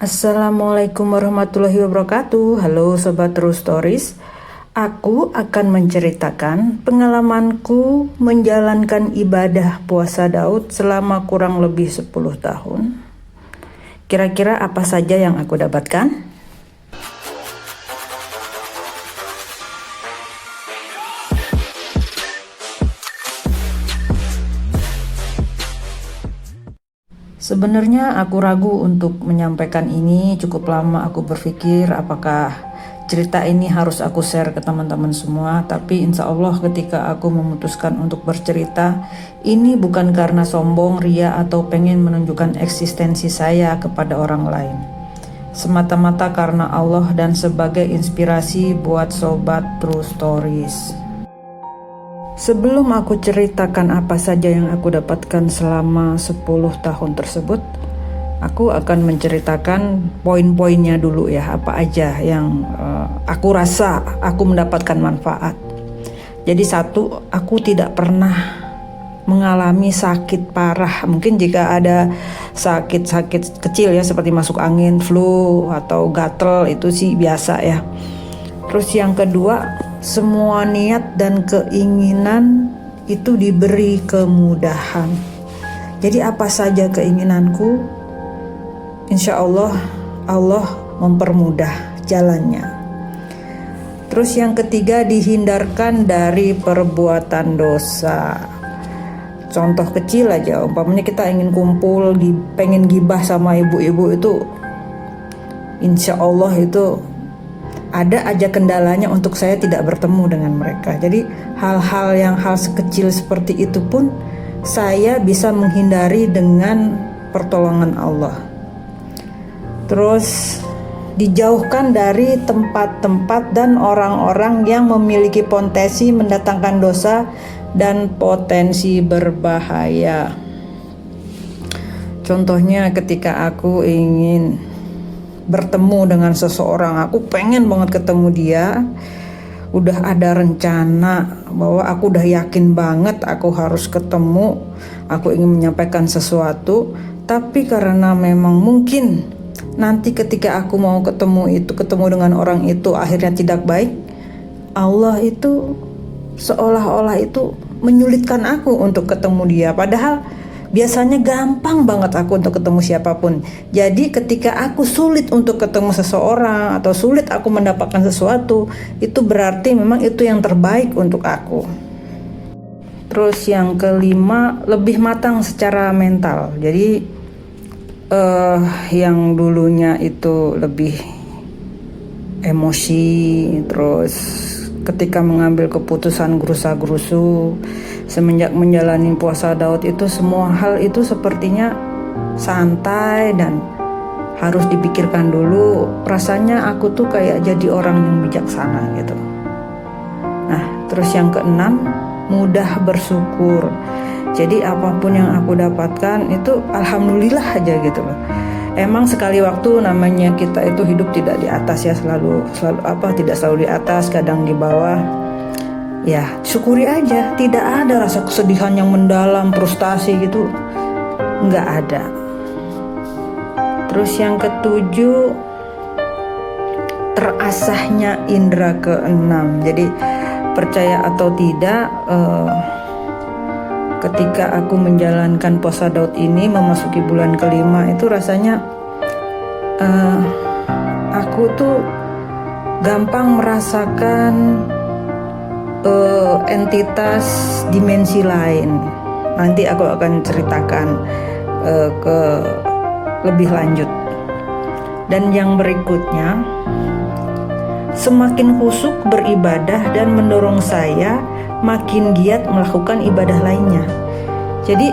Assalamualaikum warahmatullahi wabarakatuh. Halo Sobat True Stories. Aku akan menceritakan pengalamanku menjalankan ibadah puasa Daud selama kurang lebih 10 tahun. Kira-kira apa saja yang aku dapatkan? Sebenarnya aku ragu untuk menyampaikan ini. Cukup lama aku berpikir apakah cerita ini harus aku share ke teman-teman semua. Tapi insya Allah ketika aku memutuskan untuk bercerita, ini bukan karena sombong, ria, atau pengen menunjukkan eksistensi saya kepada orang lain. Semata-mata karena Allah dan sebagai inspirasi buat Sobat True Stories. Sebelum aku ceritakan apa saja yang aku dapatkan selama 10 tahun tersebut, aku akan menceritakan poin-poinnya dulu ya, apa aja yang aku rasa aku mendapatkan manfaat. Jadi satu, aku tidak pernah mengalami sakit parah. Mungkin jika ada sakit-sakit kecil ya seperti masuk angin, flu, atau gatel, itu sih biasa ya. Terus yang kedua, semua niat dan keinginan itu diberi kemudahan. Jadi apa saja keinginanku, insya Allah mempermudah jalannya. Terus yang ketiga, dihindarkan dari perbuatan dosa. Contoh kecil aja, umpamanya kita ingin kumpul, pengen gibah sama ibu-ibu itu, insya Allah itu ada aja kendalanya untuk saya tidak bertemu dengan mereka. Jadi hal sekecil seperti itu pun saya bisa menghindari dengan pertolongan Allah. Terus dijauhkan dari tempat-tempat dan orang-orang yang memiliki potensi mendatangkan dosa dan potensi berbahaya. Contohnya ketika aku ingin bertemu dengan seseorang, aku pengen banget ketemu dia, udah ada rencana bahwa aku udah yakin banget aku harus ketemu, aku ingin menyampaikan sesuatu, tapi karena memang mungkin nanti ketika aku mau ketemu dengan orang itu akhirnya tidak baik, Allah itu seolah-olah itu menyulitkan aku untuk ketemu dia, padahal biasanya gampang banget aku untuk ketemu siapapun. Jadi ketika aku sulit untuk ketemu seseorang atau sulit aku mendapatkan sesuatu, itu berarti memang itu yang terbaik untuk aku. Terus yang kelima, lebih matang secara mental. Jadi yang dulunya itu lebih emosi, terus ketika mengambil keputusan gerusa-gerusu, semenjak menjalani puasa Daud itu semua hal itu sepertinya santai dan harus dipikirkan dulu. Rasanya aku tuh kayak jadi orang yang bijaksana gitu. Nah, terus yang keenam, mudah bersyukur. Jadi apapun yang aku dapatkan itu alhamdulillah aja gitu loh. Emang sekali waktu namanya kita itu hidup tidak di atas ya, tidak selalu di atas, kadang di bawah. Ya, syukuri aja, tidak ada rasa kesedihan yang mendalam, frustasi gitu, nggak ada. Terus yang ketujuh, terasahnya indera keenam. Jadi percaya atau tidak, ketika aku menjalankan puasa Daud ini memasuki bulan kelima itu rasanya aku tuh gampang merasakan entitas dimensi lain. Nanti aku akan ceritakan ke lebih lanjut. Dan yang berikutnya, semakin khusyuk beribadah dan mendorong saya makin giat melakukan ibadah lainnya. Jadi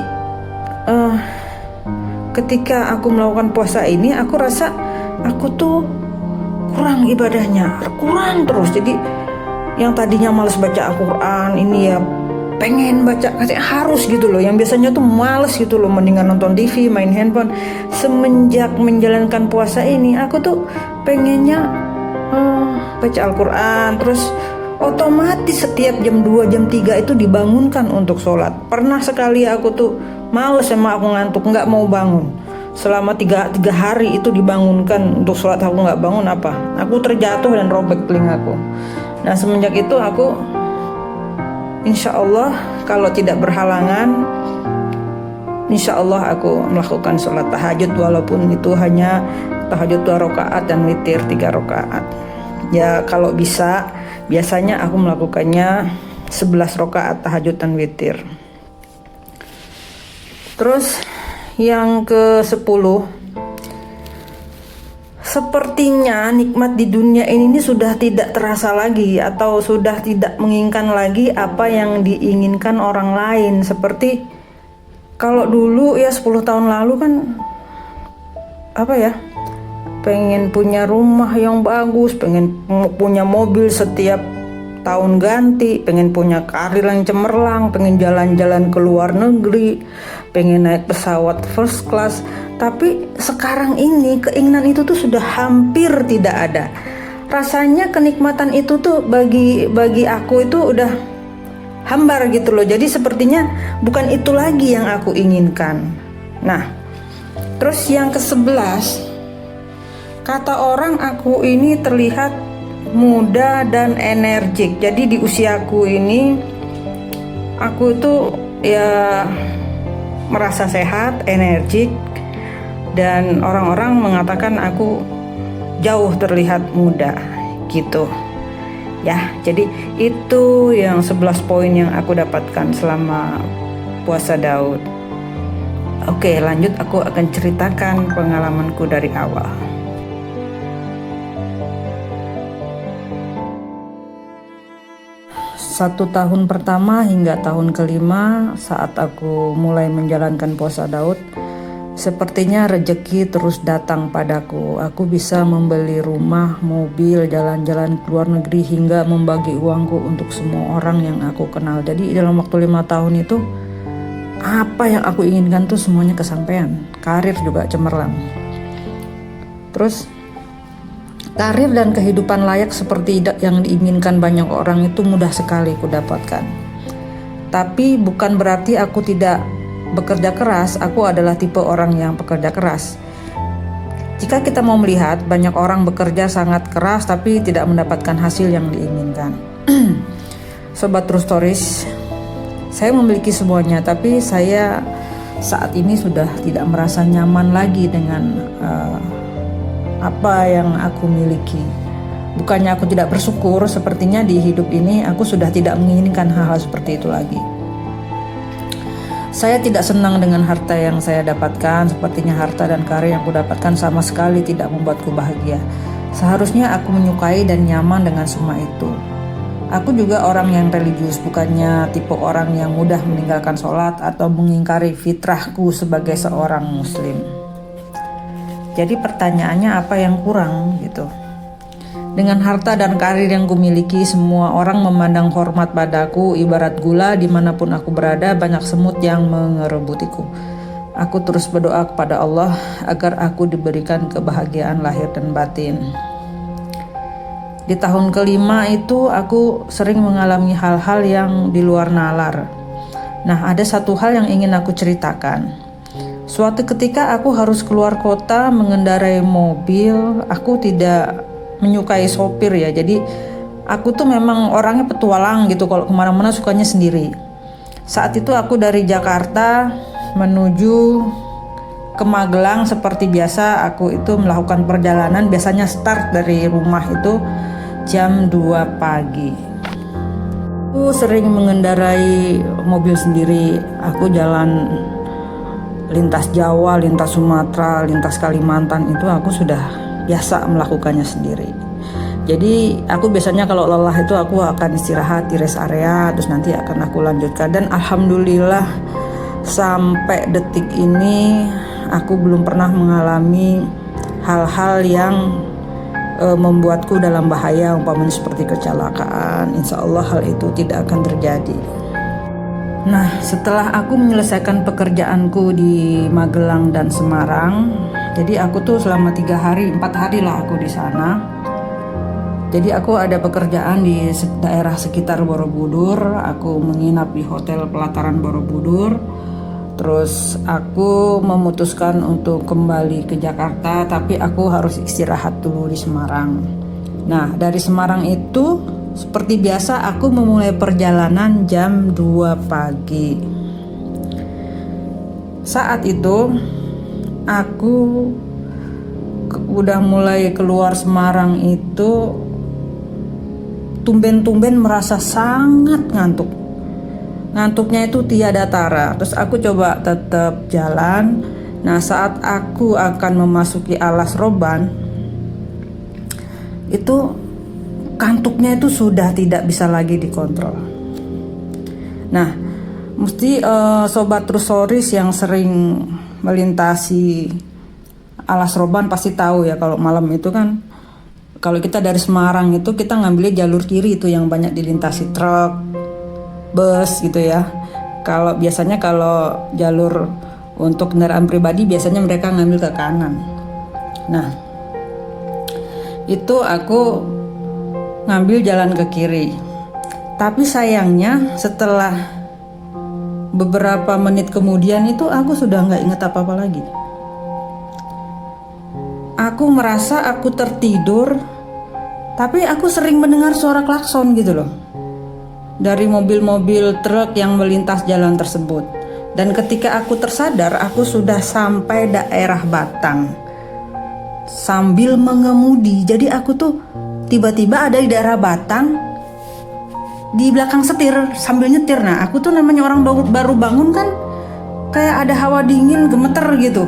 ketika aku melakukan puasa ini, aku rasa aku tuh kurang ibadahnya, kurang terus. Jadi yang tadinya malas baca Al-Quran, ini ya pengen baca, katanya harus gitu loh. Yang biasanya tuh males gitu loh, mendingan nonton TV, main handphone. Semenjak menjalankan puasa ini, aku tuh pengennya baca Al-Quran. Terus otomatis setiap jam 2, jam 3 itu dibangunkan untuk sholat. Pernah sekali aku tuh males, emang aku ngantuk, gak mau bangun. selama tiga hari itu dibangunkan untuk sholat, aku nggak bangun apa? Aku terjatuh dan robek telingaku. Nah semenjak itu aku insya Allah kalau tidak berhalangan, insya Allah aku melakukan sholat tahajud, walaupun itu hanya tahajud 2 rakaat dan witir 3 rakaat. Ya kalau bisa, biasanya aku melakukannya 11 rakaat tahajud dan witir. Terus yang ke-10, sepertinya nikmat di dunia ini sudah tidak terasa lagi, atau sudah tidak menginginkan lagi apa yang diinginkan orang lain. Seperti kalau dulu ya 10 tahun lalu kan pengen punya rumah yang bagus, pengen punya mobil setiap tahun ganti, pengen punya karir yang cemerlang, pengen jalan-jalan ke luar negeri, pengen naik pesawat first class. Tapi sekarang ini keinginan itu tuh sudah hampir tidak ada. Rasanya kenikmatan itu tuh bagi aku itu udah hambar gitu loh. Jadi sepertinya bukan itu lagi yang aku inginkan. Nah, terus yang ke-11, kata orang aku ini terlihat muda dan energik. Jadi di usiaku ini aku itu ya merasa sehat, energik, dan orang-orang mengatakan aku jauh terlihat muda gitu. Ya, jadi itu yang 11 poin yang aku dapatkan selama puasa Daud. Oke, lanjut aku akan ceritakan pengalamanku dari awal. 1 tahun pertama hingga tahun kelima saat aku mulai menjalankan puasa Daud, sepertinya rejeki terus datang padaku. Aku bisa membeli rumah, mobil, jalan-jalan ke luar negeri, hingga membagi uangku untuk semua orang yang aku kenal. Jadi dalam waktu 5 tahun itu, apa yang aku inginkan tuh semuanya kesampaian. Karir juga cemerlang. Terus karir dan kehidupan layak seperti yang diinginkan banyak orang itu mudah sekali ku dapatkan. Tapi bukan berarti aku tidak bekerja keras. Aku adalah tipe orang yang pekerja keras. Jika kita mau melihat, banyak orang bekerja sangat keras tapi tidak mendapatkan hasil yang diinginkan. Sobat True Stories, saya memiliki semuanya, tapi saya saat ini sudah tidak merasa nyaman lagi dengan apa yang aku miliki. Bukannya aku tidak bersyukur, sepertinya di hidup ini aku sudah tidak menginginkan hal-hal seperti itu lagi. Saya tidak senang dengan harta yang saya dapatkan. Sepertinya harta dan karir yang aku dapatkan sama sekali tidak membuatku bahagia. Seharusnya aku menyukai dan nyaman dengan semua itu. Aku juga orang yang religius, bukannya tipe orang yang mudah meninggalkan sholat atau mengingkari fitrahku sebagai seorang muslim. Jadi pertanyaannya apa yang kurang gitu. Dengan harta dan karir yang kumiliki, semua orang memandang hormat padaku ibarat gula. Dimanapun aku berada, banyak semut yang mengerebutiku. Aku terus berdoa kepada Allah agar aku diberikan kebahagiaan lahir dan batin. Di tahun kelima itu aku sering mengalami hal-hal yang di luar nalar. Nah, ada satu hal yang ingin aku ceritakan. Suatu ketika aku harus keluar kota mengendarai mobil. Aku tidak menyukai sopir ya. Jadi aku tuh memang orangnya petualang gitu. Kalau kemana-mana sukanya sendiri. Saat itu aku dari Jakarta menuju ke Magelang. Seperti biasa aku itu melakukan perjalanan. Biasanya start dari rumah itu jam 2 pagi. Aku sering mengendarai mobil sendiri. Aku jalan lintas Jawa, lintas Sumatera, lintas Kalimantan, itu aku sudah biasa melakukannya sendiri. Jadi aku biasanya kalau lelah itu aku akan istirahat di rest area, terus nanti akan aku lanjutkan. Dan alhamdulillah sampai detik ini aku belum pernah mengalami hal-hal yang membuatku dalam bahaya, umpamanya seperti kecelakaan. Insya Allah hal itu tidak akan terjadi. Nah, setelah aku menyelesaikan pekerjaanku di Magelang dan Semarang, jadi aku tuh selama 4 hari lah aku di sana. Jadi aku ada pekerjaan di daerah sekitar Borobudur. Aku menginap di hotel pelataran Borobudur. Terus aku memutuskan untuk kembali ke Jakarta, tapi aku harus istirahat dulu di Semarang. Nah, dari Semarang itu seperti biasa aku memulai perjalanan jam 2 pagi. Saat itu aku udah mulai keluar Semarang itu tumben-tumben merasa sangat ngantuk. Ngantuknya itu tiada tara. Terus aku coba tetap jalan. Nah, saat aku akan memasuki Alas Roban, itu kantuknya itu sudah tidak bisa lagi dikontrol. Nah, mesti sobat Trusoris yang sering melintasi Alas Roban pasti tahu ya, kalau malam itu kan, kalau kita dari Semarang itu kita ngambilnya jalur kiri itu yang banyak dilintasi truk, bus gitu ya. Kalau biasanya kalau jalur untuk kendaraan pribadi biasanya mereka ngambil ke kanan. Nah, itu aku ngambil jalan ke kiri. Tapi sayangnya setelah beberapa menit kemudian itu aku sudah nggak ingat apa-apa lagi. Aku merasa aku tertidur, tapi aku sering mendengar suara klakson gitu loh, dari mobil-mobil truk yang melintas jalan tersebut. Dan ketika aku tersadar, aku sudah sampai daerah Batang sambil mengemudi. Jadi aku tuh tiba-tiba ada di daerah Batang, di belakang setir sambil nyetir. Nah, aku tuh namanya orang baru bangun kan, kayak ada hawa dingin gemeter gitu.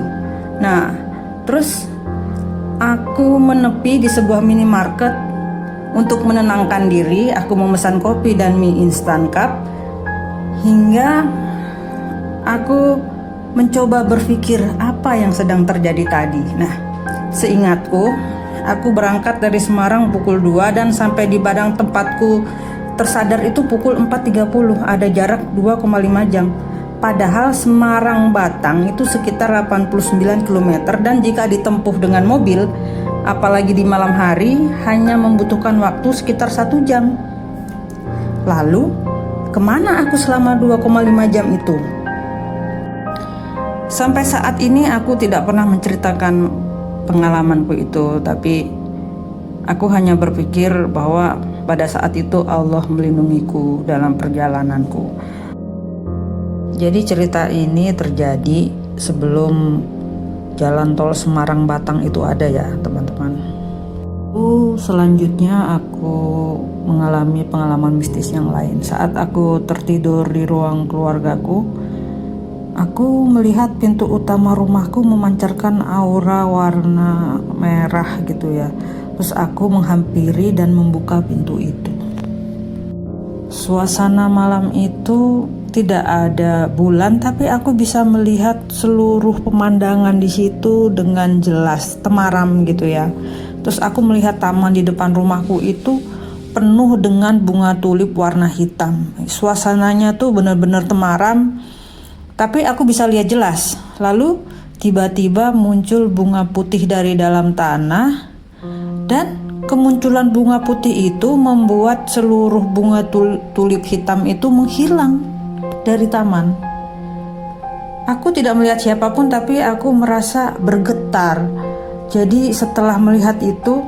Nah, terus aku menepi di sebuah minimarket untuk menenangkan diri. Aku memesan kopi dan mie instan cup, hingga aku mencoba berpikir apa yang sedang terjadi tadi. Nah, seingatku, aku berangkat dari Semarang pukul 2 dan sampai di Padang tempatku tersadar itu pukul 4.30. Ada jarak 2,5 jam. Padahal Semarang Batang itu sekitar 89 km, dan jika ditempuh dengan mobil, apalagi di malam hari, hanya membutuhkan waktu sekitar 1 jam. Lalu, kemana aku selama 2,5 jam itu? Sampai saat ini aku tidak pernah menceritakan pengalamanku itu, tapi aku hanya berpikir bahwa pada saat itu Allah melindungiku dalam perjalananku. Jadi cerita ini terjadi sebelum jalan tol Semarang Batang itu ada ya teman-teman. Selanjutnya aku mengalami pengalaman mistis yang lain. Saat aku tertidur di ruang keluargaku, aku melihat pintu utama rumahku memancarkan aura warna merah gitu ya. Terus aku menghampiri dan membuka pintu itu. Suasana malam itu tidak ada bulan, tapi aku bisa melihat seluruh pemandangan di situ dengan jelas, temaram gitu ya. Terus aku melihat taman di depan rumahku itu penuh dengan bunga tulip warna hitam. Suasananya tuh benar-benar temaram, tapi aku bisa lihat jelas. Lalu tiba-tiba muncul bunga putih dari dalam tanah, dan kemunculan bunga putih itu membuat seluruh bunga tulip hitam itu menghilang dari taman. Aku tidak melihat siapapun, tapi aku merasa bergetar. Jadi setelah melihat itu,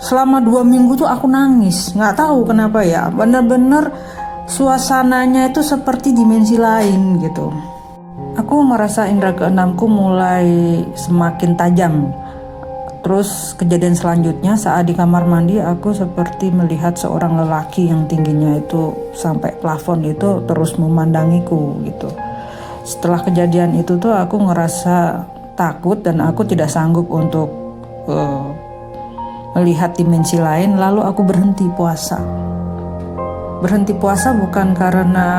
selama 2 minggu tuh aku nangis. Nggak tahu kenapa ya, bener-bener suasananya itu seperti dimensi lain gitu. Aku merasa indera keenamku mulai semakin tajam. Terus kejadian selanjutnya saat di kamar mandi, aku seperti melihat seorang lelaki yang tingginya itu sampai plafon itu terus memandangiku gitu. Setelah kejadian itu tuh aku ngerasa takut dan aku tidak sanggup untuk melihat dimensi lain. Lalu aku berhenti puasa. Berhenti puasa bukan karena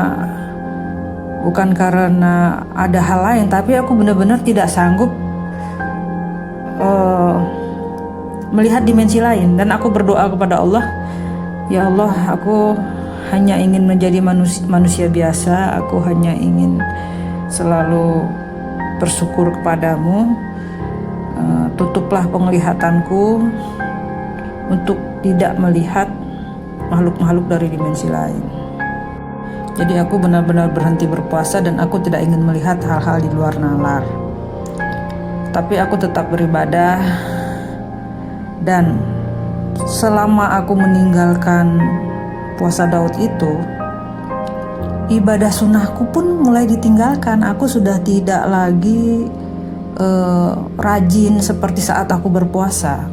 ada hal lain, tapi aku benar-benar tidak sanggup melihat dimensi lain. Dan aku berdoa kepada Allah, ya Allah, aku hanya ingin menjadi manusia biasa. Aku hanya ingin selalu bersyukur kepadamu. Tutuplah penglihatanku untuk tidak melihat makhluk-makhluk dari dimensi lain. Jadi aku benar-benar berhenti berpuasa dan aku tidak ingin melihat hal-hal di luar nalar. Tapi aku tetap beribadah, dan selama aku meninggalkan puasa Daud itu, ibadah sunnahku pun mulai ditinggalkan. Aku sudah tidak lagi rajin seperti saat aku berpuasa.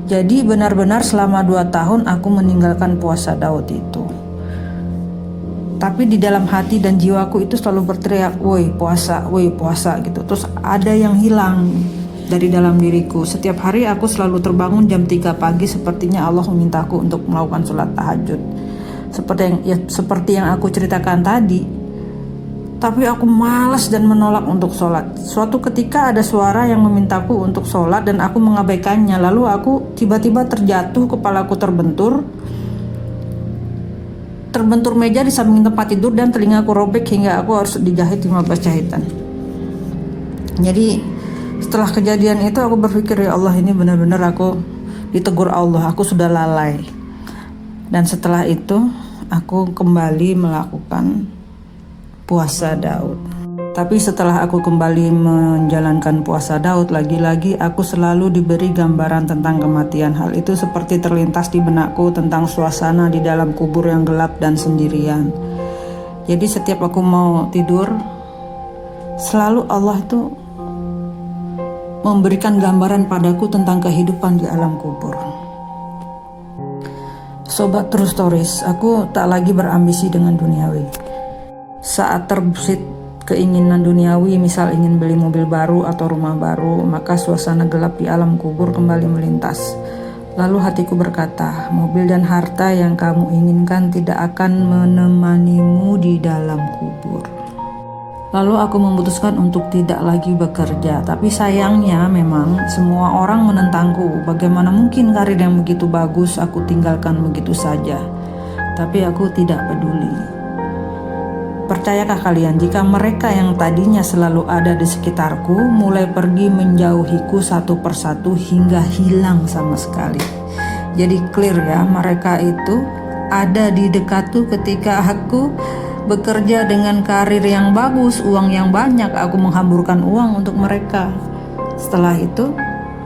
Jadi benar-benar selama 2 tahun aku meninggalkan puasa Daud itu. Tapi di dalam hati dan jiwaku itu selalu berteriak, woi puasa gitu. Terus ada yang hilang dari dalam diriku. Setiap hari aku selalu terbangun jam 3 pagi, sepertinya Allah memintaku untuk melakukan sholat tahajud. Seperti yang aku ceritakan tadi. Tapi aku malas dan menolak untuk sholat. Suatu ketika ada suara yang memintaku untuk sholat dan aku mengabaikannya. Lalu aku tiba-tiba terjatuh, kepalaku terbentur meja di samping tempat tidur dan telingaku robek hingga aku harus dijahit 15 jahitan. Jadi setelah kejadian itu aku berpikir, ya Allah, ini benar-benar aku ditegur Allah, aku sudah lalai. Dan setelah itu aku kembali melakukan puasa Daud. Tapi setelah aku kembali menjalankan puasa Daud, lagi-lagi aku selalu diberi gambaran tentang kematian. Hal itu seperti terlintas di benakku tentang suasana di dalam kubur yang gelap dan sendirian. Jadi setiap aku mau tidur, selalu Allah itu memberikan gambaran padaku tentang kehidupan di alam kubur. Sobat True Stories, aku tak lagi berambisi dengan duniawi. Saat terbesit keinginan duniawi, misal ingin beli mobil baru atau rumah baru, maka suasana gelap di alam kubur kembali melintas. Lalu hatiku berkata, mobil dan harta yang kamu inginkan tidak akan menemanimu di dalam kubur. Lalu aku memutuskan untuk tidak lagi bekerja. Tapi sayangnya memang semua orang menentangku. Bagaimana mungkin karir yang begitu bagus aku tinggalkan begitu saja? Tapi aku tidak peduli. Percayakah kalian jika mereka yang tadinya selalu ada di sekitarku mulai pergi menjauhiku satu persatu hingga hilang sama sekali. Jadi clear ya, mereka itu ada di dekatku ketika aku bekerja dengan karir yang bagus, uang yang banyak, aku menghamburkan uang untuk mereka. Setelah itu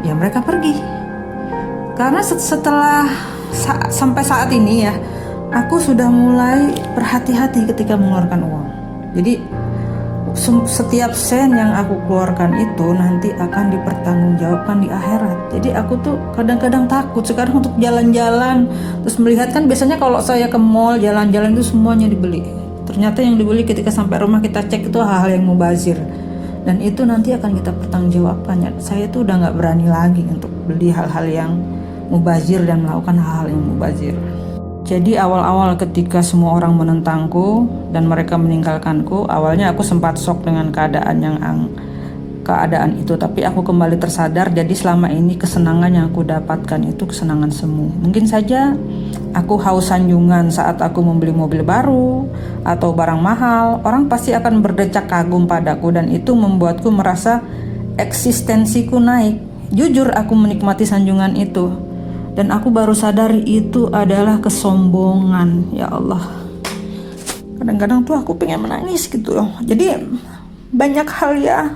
ya mereka pergi. Karena sampai saat ini ya, aku sudah mulai berhati-hati ketika mengeluarkan uang. Jadi setiap sen yang aku keluarkan itu nanti akan dipertanggungjawabkan di akhirat. Jadi aku tuh kadang-kadang takut sekarang untuk jalan-jalan. Terus melihat, kan biasanya kalau saya ke mall jalan-jalan itu semuanya dibeli. Ternyata yang dibeli ketika sampai rumah kita cek itu hal-hal yang mubazir. Dan itu nanti akan kita pertanggungjawabkan. Saya tuh udah gak berani lagi untuk beli hal-hal yang mubazir dan melakukan hal-hal yang mubazir. Jadi awal-awal ketika semua orang menentangku dan mereka meninggalkanku, awalnya aku sempat shock dengan keadaan itu. Tapi aku kembali tersadar, jadi selama ini kesenangan yang aku dapatkan itu kesenangan semu. Mungkin saja aku haus sanjungan saat aku membeli mobil baru atau barang mahal. Orang pasti akan berdecak kagum padaku dan itu membuatku merasa eksistensiku naik. Jujur aku menikmati sanjungan itu. Dan aku baru sadar itu adalah kesombongan. Ya Allah, kadang-kadang tuh aku pengen menangis gitu loh. Jadi banyak hal yang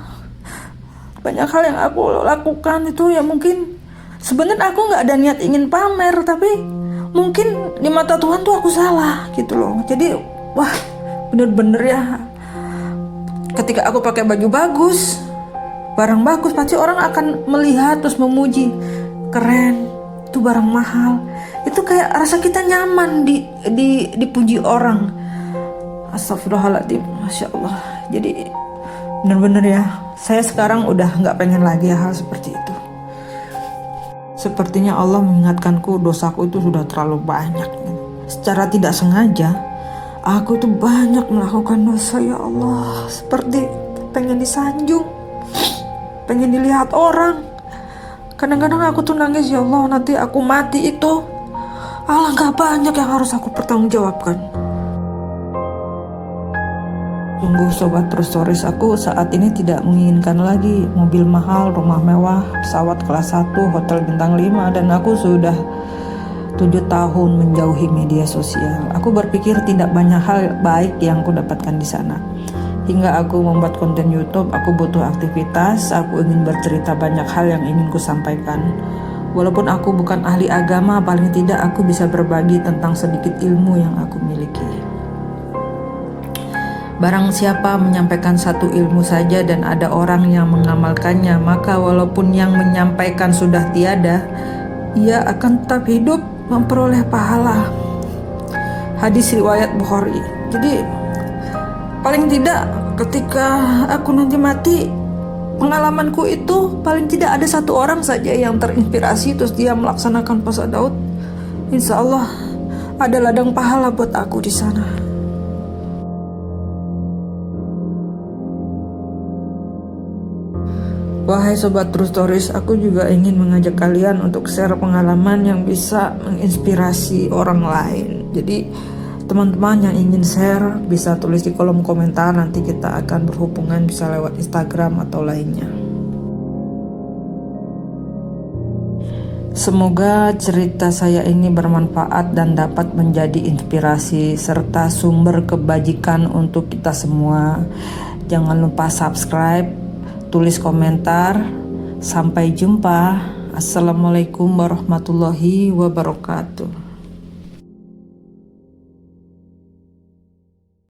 aku lakukan itu ya mungkin sebenarnya aku gak ada niat ingin pamer, tapi mungkin di mata Tuhan tuh aku salah gitu loh. Jadi wah, bener-bener ya, ketika aku pakai baju bagus, barang bagus, pasti orang akan melihat terus memuji, keren, itu barang mahal. Itu kayak rasa kita nyaman dipuji orang. Astagfirullahaladzim, Masya Allah. Jadi bener-bener ya, saya sekarang udah gak pengen lagi hal seperti itu. Sepertinya Allah mengingatkanku dosaku itu sudah terlalu banyak. Secara tidak sengaja aku tuh banyak melakukan dosa. Ya Allah, seperti pengen disanjung, pengen dilihat orang. Kadang-kadang aku tuh nangis, ya Allah, nanti aku mati itu alangkah banyak yang harus aku pertanggungjawabkan. Sungguh Sobat True Stories, aku saat ini tidak menginginkan lagi mobil mahal, rumah mewah, pesawat kelas 1, hotel bintang 5, dan aku sudah 7 tahun menjauhi media sosial. Aku berpikir tidak banyak hal baik yang aku dapatkan di sana. Hingga aku membuat konten YouTube, aku butuh aktivitas, aku ingin bercerita banyak hal yang ingin ku sampaikan. Walaupun aku bukan ahli agama, paling tidak aku bisa berbagi tentang sedikit ilmu yang aku miliki. Barang siapa menyampaikan satu ilmu saja dan ada orang yang mengamalkannya, maka walaupun yang menyampaikan sudah tiada, ia akan tetap hidup memperoleh pahala. Hadis riwayat Bukhari. Jadi paling tidak ketika aku nanti mati, pengalamanku itu paling tidak ada satu orang saja yang terinspirasi terus dia melaksanakan puasa Daud. Insya Allah ada ladang pahala buat aku di sana. Wahai Sobat True Stories, aku juga ingin mengajak kalian untuk share pengalaman yang bisa menginspirasi orang lain. Jadi teman-teman yang ingin share bisa tulis di kolom komentar, nanti kita akan berhubungan bisa lewat Instagram atau lainnya. Semoga cerita saya ini bermanfaat dan dapat menjadi inspirasi serta sumber kebajikan untuk kita semua. Jangan lupa subscribe, tulis komentar. Sampai jumpa. Assalamualaikum warahmatullahi wabarakatuh.